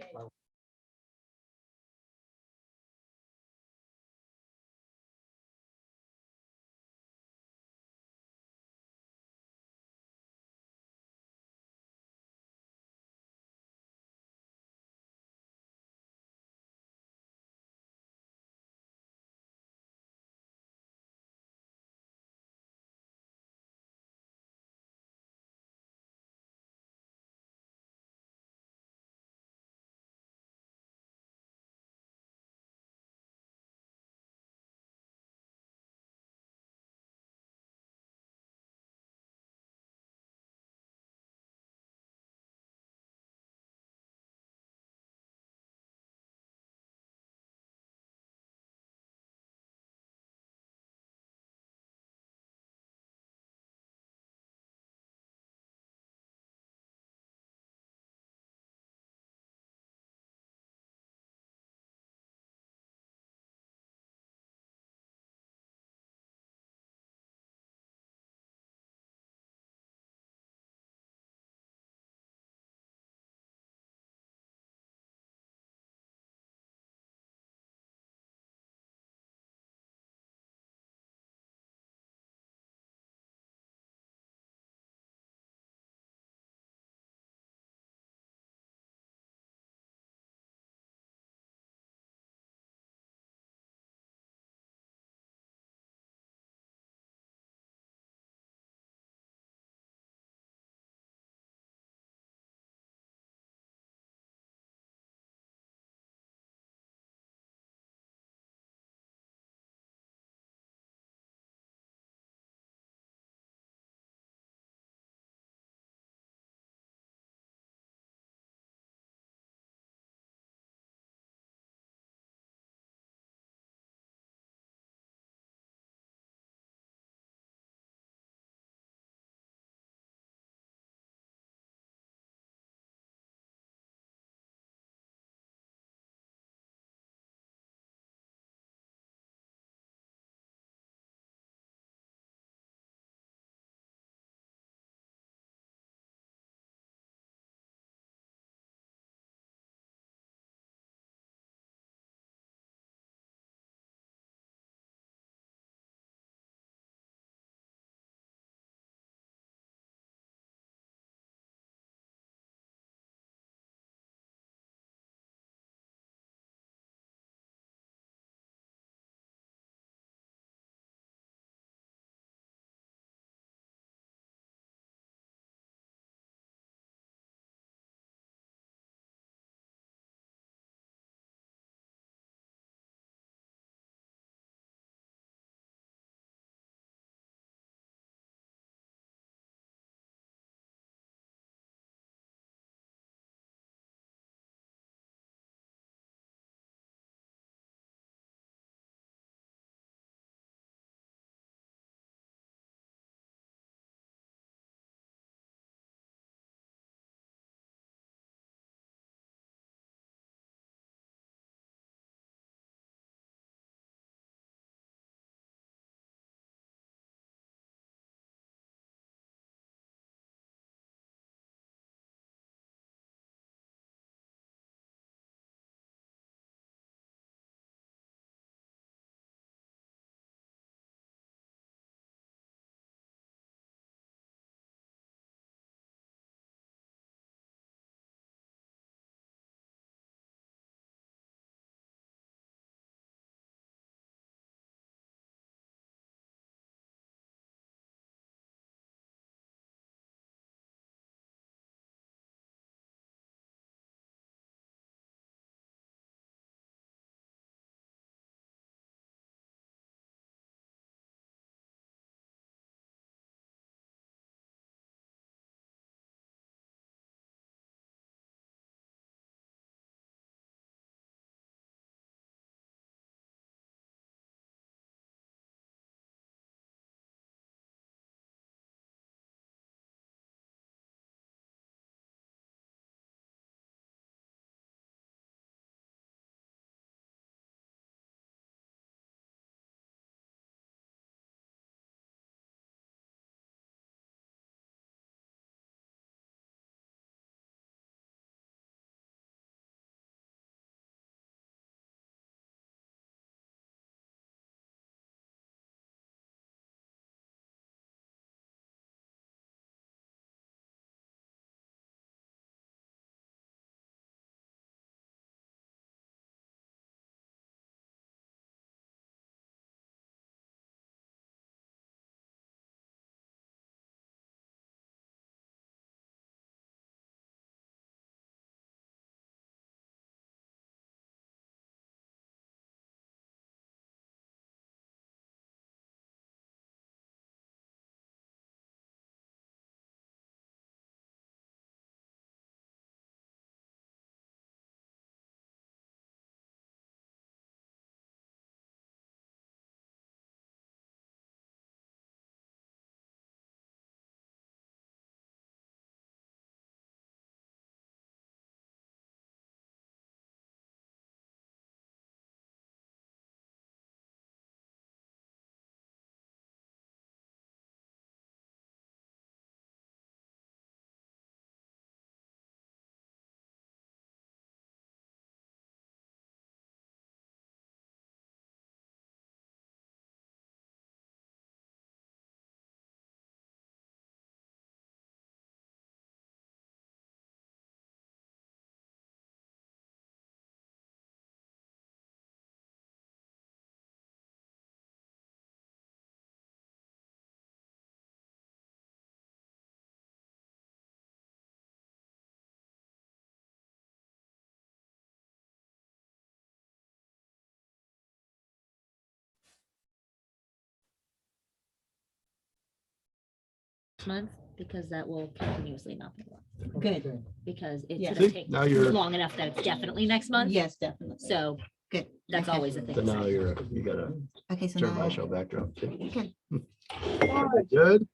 next month, because that will continuously not be long. Good. Because it's Yeah. gonna See, take now you're- long enough that it's definitely next month. Yes, definitely. So Good. that's Okay. always a thing. So to now say. you gotta Okay, so turn my now. show backdrop. Good. All right, good.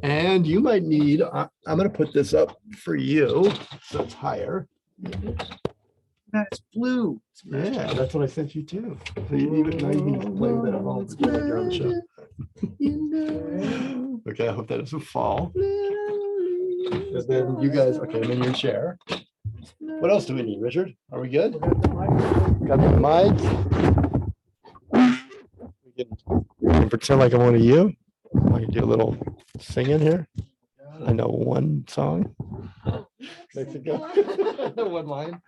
And you might need, I'm gonna put this up for you, so it's higher. That's blue. Yeah, that's what I sent you too. So you even, now you can just play with it along with you like you're on the show. Okay, I hope that doesn't fall. And then you guys, okay, I'm in your chair. What else do we need, Richard? Are we good? Got the mics. We can pretend like I'm one of you. I can do a little singing here. I know one song. Mexico. I know one line.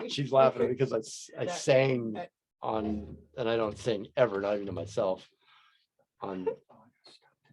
She's laughing at me because I sang on, and I don't sing ever, not even to myself, on